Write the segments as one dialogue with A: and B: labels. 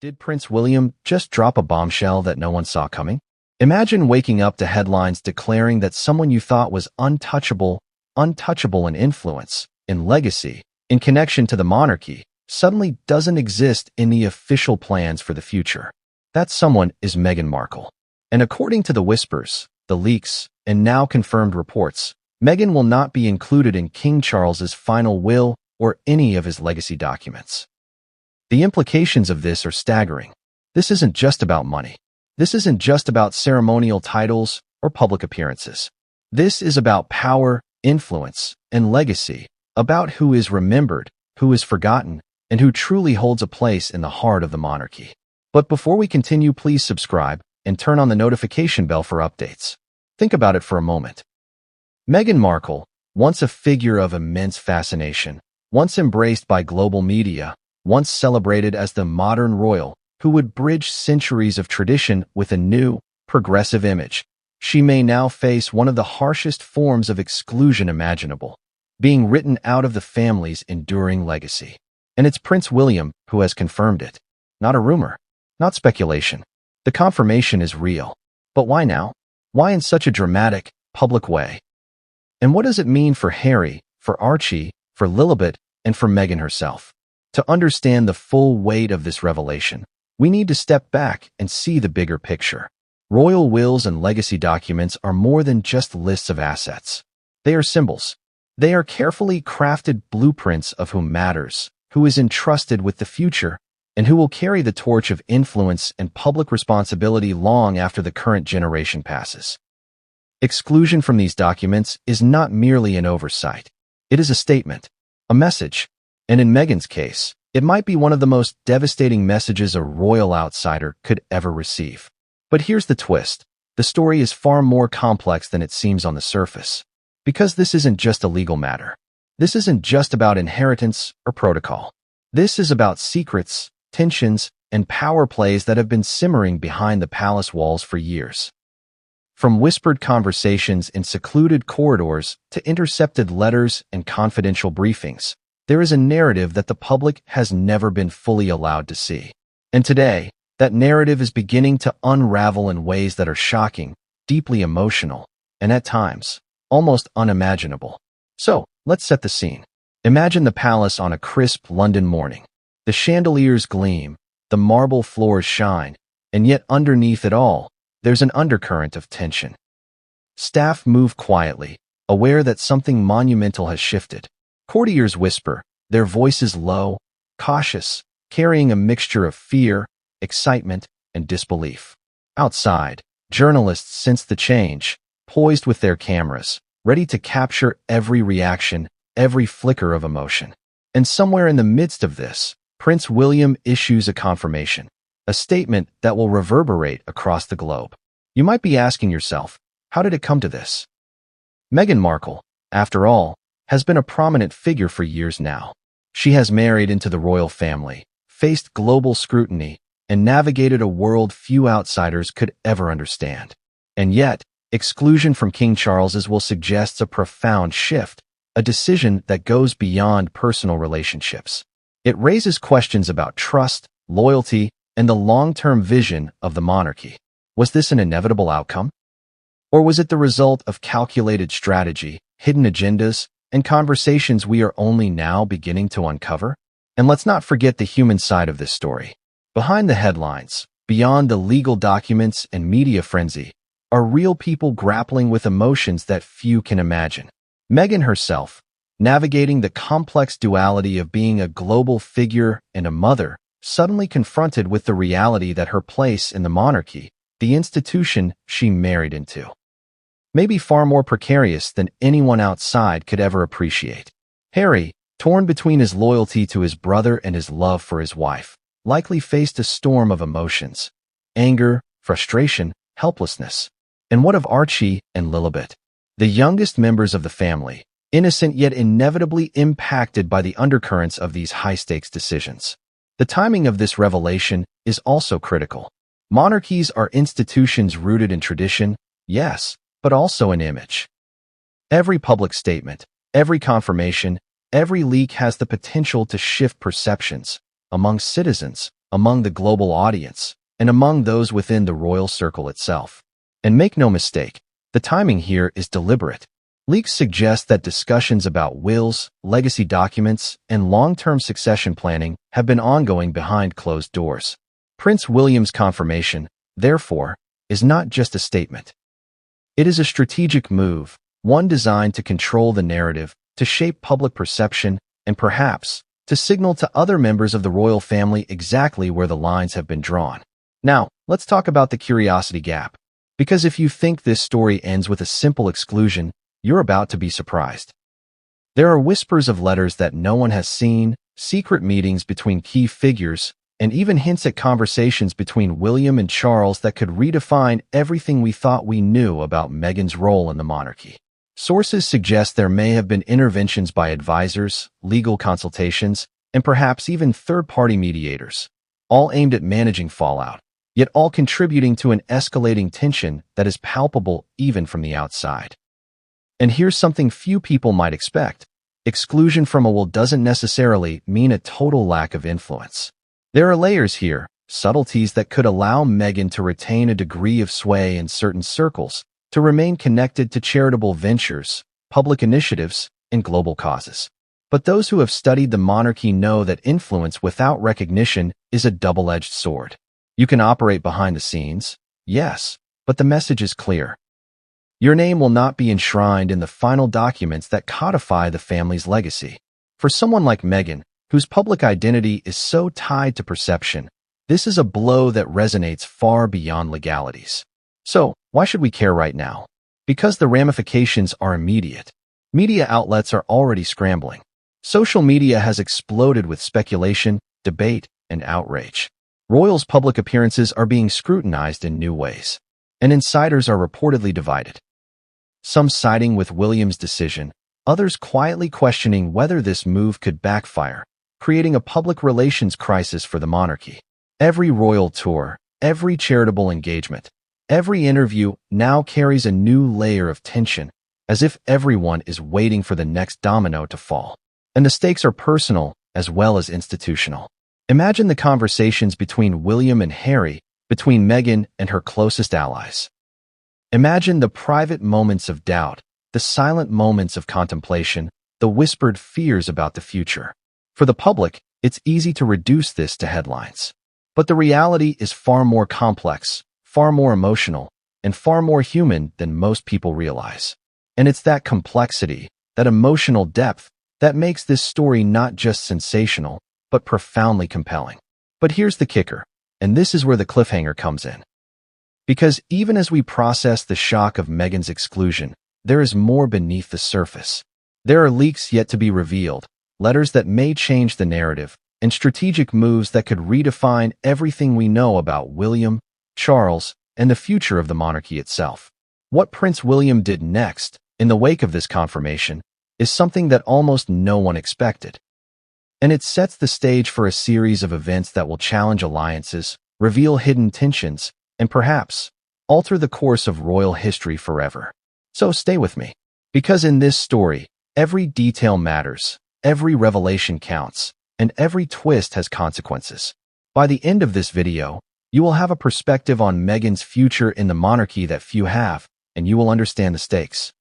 A: Did Prince William just drop a bombshell that no one saw coming? Imagine waking up to headlines declaring that someone you thought was untouchable in influence, in legacy, in connection to the monarchy, suddenly doesn't exist in the official plans for the future. That someone is Meghan Markle. And according to the whispers, the leaks, and now confirmed reports, Meghan will not be included in King Charles's final will or any of his legacy documents. The implications of this are staggering. This isn't just about money. This isn't just about ceremonial titles or public appearances. This is about power, influence, and legacy, about who is remembered, who is forgotten, and who truly holds a place in the heart of the monarchy. But before we continue, please subscribe and turn on the notification bell for updates. Think about it for a moment. Meghan Markle, once a figure of immense fascination, once embraced by global media, once celebrated as the modern royal who would bridge centuries of tradition with a new, progressive image, she may now face one of the harshest forms of exclusion imaginable, being written out of the family's enduring legacy. And it's Prince William who has confirmed it. Not a rumor, not speculation. The confirmation is real. But why now? Why in such a dramatic, public way? And what does it mean for Harry, for Archie, for Lilibet, and for Meghan herself? To understand the full weight of this revelation, we need to step back and see the bigger picture. Royal wills and legacy documents are more than just lists of assets. They are symbols. They are carefully crafted blueprints of who matters, who is entrusted with the future, and who will carry the torch of influence and public responsibility long after the current generation passes. Exclusion from these documents is not merely an oversight. It is a statement, a message. And in Meghan's case, it might be one of the most devastating messages a royal outsider could ever receive. But here's the twist. The story is far more complex than it seems on the surface. Because this isn't just a legal matter. This isn't just about inheritance or protocol. This is about secrets, tensions, and power plays that have been simmering behind the palace walls for years. From whispered conversations in secluded corridors to intercepted letters and confidential briefings, there is a narrative that the public has never been fully allowed to see. And today, that narrative is beginning to unravel in ways that are shocking, deeply emotional, and at times, almost unimaginable. So, let's set the scene. Imagine the palace on a crisp London morning. The chandeliers gleam, the marble floors shine, and yet underneath it all, there's an undercurrent of tension. Staff move quietly, aware that something monumental has shifted. Courtiers whisper, their voices low, cautious, carrying a mixture of fear, excitement, and disbelief. Outside, journalists sense the change, poised with their cameras, ready to capture every reaction, every flicker of emotion. And somewhere in the midst of this, Prince William issues a confirmation, a statement that will reverberate across the globe. You might be asking yourself, how did it come to this? Meghan Markle, after all, has been a prominent figure for years now. She has married into the royal family, faced global scrutiny, and navigated a world few outsiders could ever understand. And yet, exclusion from King Charles's will suggests a profound shift, a decision that goes beyond personal relationships. It raises questions about trust, loyalty, and the long-term vision of the monarchy. Was this an inevitable outcome? Or was it the result of calculated strategy, hidden agendas, and conversations we are only now beginning to uncover? And let's not forget the human side of this story. Behind the headlines, beyond the legal documents and media frenzy, are real people grappling with emotions that few can imagine. Meghan herself, navigating the complex duality of being a global figure and a mother, suddenly confronted with the reality that her place in the monarchy, the institution she married into, may be far more precarious than anyone outside could ever appreciate. Harry, torn between his loyalty to his brother and his love for his wife, likely faced a storm of emotions: anger, frustration, helplessness. And what of Archie and Lilibet, the youngest members of the family, innocent yet inevitably impacted by the undercurrents of these high-stakes decisions? The timing of this revelation is also critical. Monarchies are institutions rooted in tradition, yes, but also in image. Every public statement, every confirmation, every leak has the potential to shift perceptions among citizens, among the global audience, and among those within the royal circle itself. And make no mistake, the timing here is deliberate. Leaks suggest that discussions about wills, legacy documents, and long-term succession planning have been ongoing behind closed doors. Prince William's confirmation, therefore, is not just a statement. It is a strategic move, one designed to control the narrative, to shape public perception, and perhaps to signal to other members of the royal family exactly where the lines have been drawn. Now, let's talk about the curiosity gap. Because if you think this story ends with a simple exclusion, you're about to be surprised. There are whispers of letters that no one has seen, secret meetings between key figures, and even hints at conversations between William and Charles that could redefine everything we thought we knew about Meghan's role in the monarchy. Sources suggest there may have been interventions by advisors, legal consultations, and perhaps even third-party mediators, all aimed at managing fallout, yet all contributing to an escalating tension that is palpable even from the outside. And here's something few people might expect. Exclusion from a will doesn't necessarily mean a total lack of influence. There are layers here, subtleties that could allow Meghan to retain a degree of sway in certain circles, to remain connected to charitable ventures, public initiatives, and global causes. But those who have studied the monarchy know that influence without recognition is a double-edged sword. You can operate behind the scenes, yes, but the message is clear. Your name will not be enshrined in the final documents that codify the family's legacy. For someone like Meghan, whose public identity is so tied to perception, this is a blow that resonates far beyond legalities. So, why should we care right now? Because the ramifications are immediate. Media outlets are already scrambling. Social media has exploded with speculation, debate, and outrage. Royals' public appearances are being scrutinized in new ways, and insiders are reportedly divided. Some siding with William's decision, others quietly questioning whether this move could backfire, creating a public relations crisis for the monarchy. Every royal tour, every charitable engagement, every interview now carries a new layer of tension, as if everyone is waiting for the next domino to fall. And the stakes are personal as well as institutional. Imagine the conversations between William and Harry, between Meghan and her closest allies. Imagine the private moments of doubt, the silent moments of contemplation, the whispered fears about the future. For the public, it's easy to reduce this to headlines. But the reality is far more complex, far more emotional, and far more human than most people realize. And it's that complexity, that emotional depth, that makes this story not just sensational, but profoundly compelling. But here's the kicker, and this is where the cliffhanger comes in. Because even as we process the shock of Meghan's exclusion, there is more beneath the surface. There are leaks yet to be revealed, letters that may change the narrative, and strategic moves that could redefine everything we know about William, Charles, and the future of the monarchy itself. What Prince William did next, in the wake of this confirmation, is something that almost no one expected. And it sets the stage for a series of events that will challenge alliances, reveal hidden tensions, and perhaps alter the course of royal history forever. So stay with me, because in this story, every detail matters, every revelation counts, and every twist has consequences. By the end of this video, you will have a perspective on Meghan's future in the monarchy that few have, and you will understand the stakes.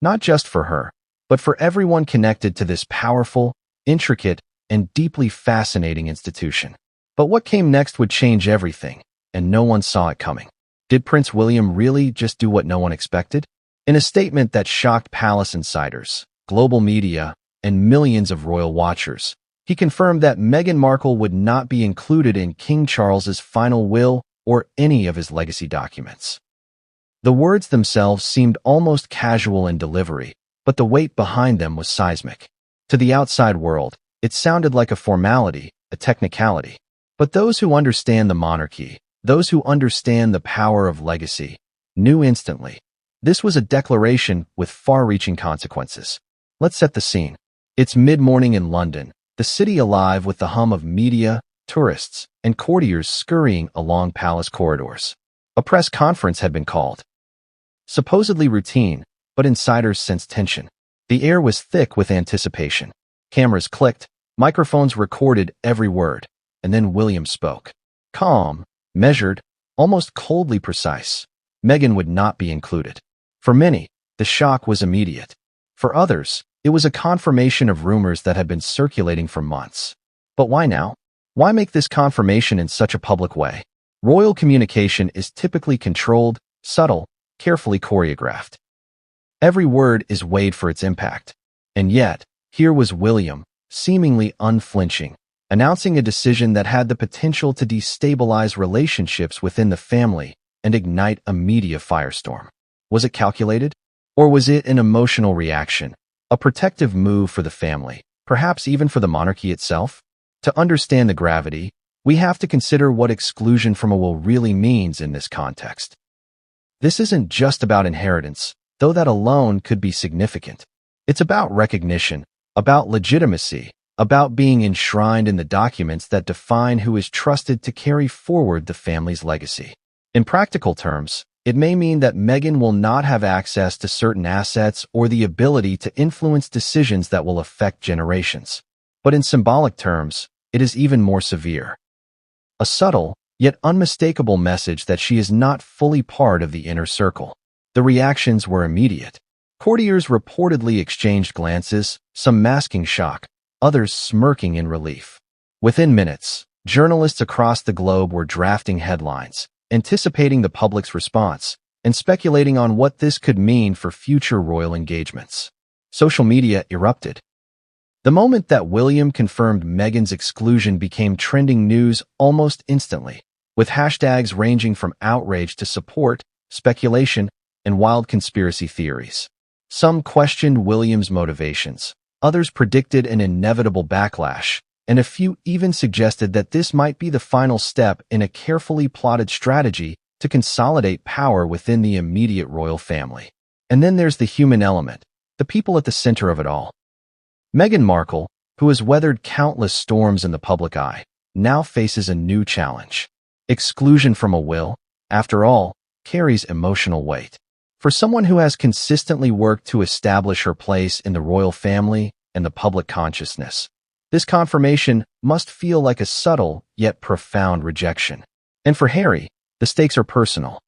A: Not just for her, but for everyone connected to this powerful, intricate, and deeply fascinating institution. But what came next would change everything, and no one saw it coming. Did Prince William really just do what no one expected? In a statement that shocked palace insiders, global media, and millions of royal watchers, he confirmed that Meghan Markle would not be included in King Charles's final will or any of his legacy documents. The words themselves seemed almost casual in delivery, but the weight behind them was seismic. To the outside world, it sounded like a formality, a technicality. But those who understand the monarchy, those who understand the power of legacy, knew instantly. This was a declaration with far-reaching consequences. Let's set the scene. It's mid-morning in London, the city alive with the hum of media, tourists, and courtiers scurrying along palace corridors. A press conference had been called. Supposedly routine, but insiders sensed tension. The air was thick with anticipation. Cameras clicked, microphones recorded every word, and then William spoke. Calm, measured, almost coldly precise. Meghan would not be included. For many, the shock was immediate. For others, it was a confirmation of rumors that had been circulating for months. But why now? Why make this confirmation in such a public way? Royal communication is typically controlled, subtle, carefully choreographed. Every word is weighed for its impact. And yet, here was William, seemingly unflinching, announcing a decision that had the potential to destabilize relationships within the family and ignite a media firestorm. Was it calculated? Or was it an emotional reaction, a protective move for the family, perhaps even for the monarchy itself? To understand the gravity, we have to consider what exclusion from a will really means in this context. This isn't just about inheritance, though that alone could be significant. It's about recognition, about legitimacy, about being enshrined in the documents that define who is trusted to carry forward the family's legacy. In practical terms, it may mean that Meghan will not have access to certain assets or the ability to influence decisions that will affect generations. But in symbolic terms, it is even more severe. A subtle, yet unmistakable message that she is not fully part of the inner circle. The reactions were immediate. Courtiers reportedly exchanged glances, some masking shock, others smirking in relief. Within minutes, journalists across the globe were drafting headlines, anticipating the public's response, and speculating on what this could mean for future royal engagements. Social media erupted. The moment that William confirmed Meghan's exclusion became trending news almost instantly, with hashtags ranging from outrage to support, speculation, and wild conspiracy theories. Some questioned William's motivations, others predicted an inevitable backlash, and a few even suggested that this might be the final step in a carefully plotted strategy to consolidate power within the immediate royal family. And then there's the human element, the people at the center of it all. Meghan Markle, who has weathered countless storms in the public eye, now faces a new challenge. Exclusion from a will, after all, carries emotional weight. For someone who has consistently worked to establish her place in the royal family and the public consciousness, this confirmation must feel like a subtle yet profound rejection. And for Harry, the stakes are personal.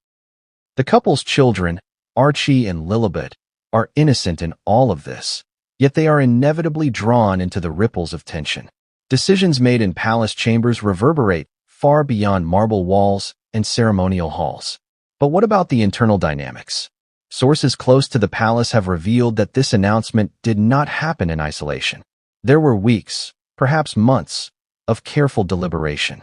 A: The couple's children, Archie and Lilibet, are innocent in all of this, yet they are inevitably drawn into the ripples of tension. Decisions made in palace chambers reverberate far beyond marble walls and ceremonial halls. But what about the internal dynamics? Sources close to the palace have revealed that this announcement did not happen in isolation. There were weeks, perhaps months, of careful deliberation.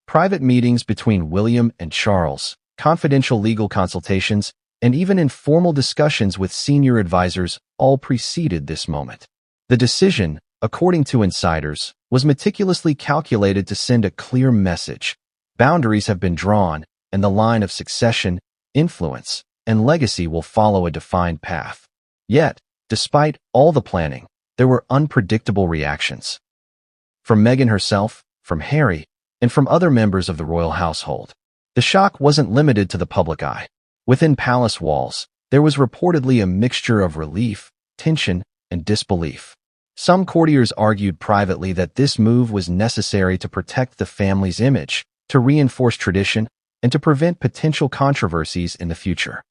A: Private meetings between William and Charles, confidential legal consultations, and even informal discussions with senior advisors all preceded this moment. The decision, according to insiders, was meticulously calculated to send a clear message. Boundaries have been drawn, and the line of succession, influence, and legacy will follow a defined path. Yet, despite all the planning, there were unpredictable reactions. From Meghan herself, from Harry, and from other members of the royal household. The shock wasn't limited to the public eye. Within palace walls, there was reportedly a mixture of relief, tension, and disbelief. Some courtiers argued privately that this move was necessary to protect the family's image, to reinforce tradition, and to prevent potential controversies in the future.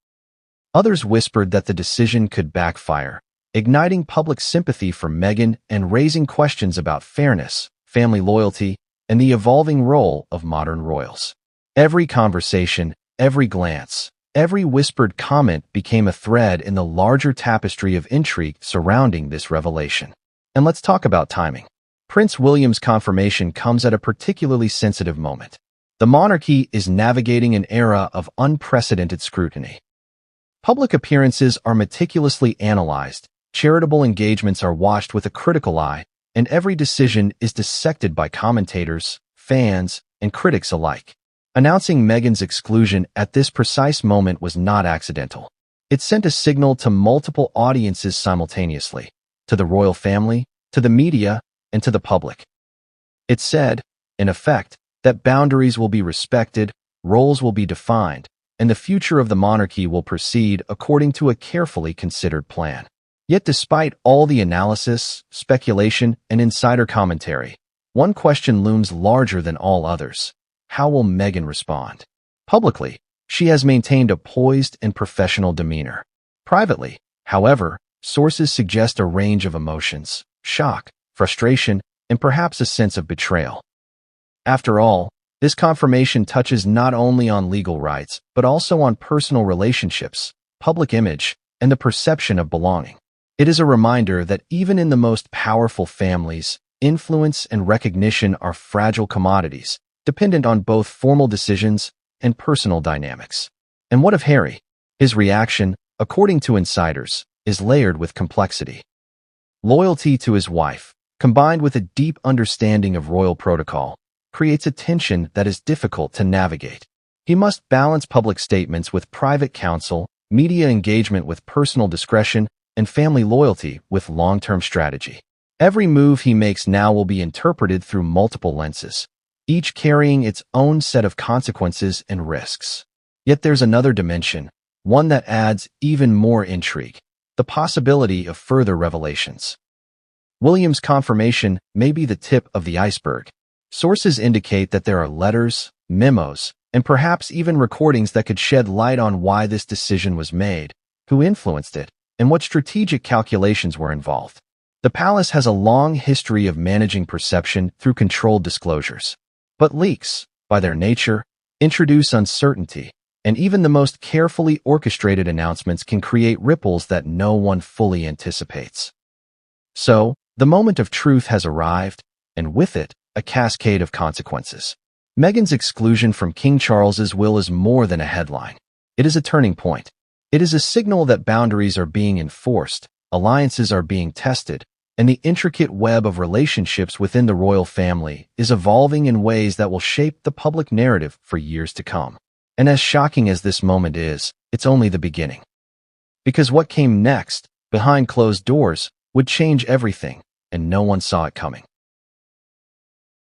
A: Others whispered that the decision could backfire, igniting public sympathy for Meghan and raising questions about fairness, family loyalty, and the evolving role of modern royals. Every conversation, every glance, every whispered comment became a thread in the larger tapestry of intrigue surrounding this revelation. And let's talk about timing. Prince William's confirmation comes at a particularly sensitive moment. The monarchy is navigating an era of unprecedented scrutiny. Public appearances are meticulously analyzed, charitable engagements are watched with a critical eye, and every decision is dissected by commentators, fans, and critics alike. Announcing Meghan's exclusion at this precise moment was not accidental. It sent a signal to multiple audiences simultaneously, to the royal family, to the media, and to the public. It said, in effect, that boundaries will be respected, roles will be defined, and the future of the monarchy will proceed according to a carefully considered plan. Yet despite all the analysis, speculation, and insider commentary, One question looms larger than all others. How will Meghan respond? Publicly, she has maintained a poised and professional demeanor. Privately, however, sources suggest a range of emotions: shock, frustration, and perhaps a sense of betrayal. After all, this confirmation touches not only on legal rights, but also on personal relationships, public image, and the perception of belonging. It is a reminder that even in the most powerful families, influence and recognition are fragile commodities, dependent on both formal decisions and personal dynamics. And what of Harry? His reaction, according to insiders, is layered with complexity. Loyalty to his wife, combined with a deep understanding of royal protocol, creates a tension that is difficult to navigate. He must balance public statements with private counsel, media engagement with personal discretion, and family loyalty with long-term strategy. Every move he makes now will be interpreted through multiple lenses, each carrying its own set of consequences and risks. Yet there's another dimension, one that adds even more intrigue: the possibility of further revelations. William's confirmation may be the tip of the iceberg. Sources indicate that there are letters, memos, and perhaps even recordings that could shed light on why this decision was made, who influenced it, and what strategic calculations were involved. The palace has a long history of managing perception through controlled disclosures. But leaks, by their nature, introduce uncertainty, and even the most carefully orchestrated announcements can create ripples that no one fully anticipates. So, the moment of truth has arrived, and with it, a cascade of consequences. Meghan's exclusion from King Charles's will is more than a headline. It is a turning point. It is a signal that boundaries are being enforced, alliances are being tested, and the intricate web of relationships within the royal family is evolving in ways that will shape the public narrative for years to come. And as shocking as this moment is, it's only the beginning. Because what came next, behind closed doors, would change everything, and no one saw it coming.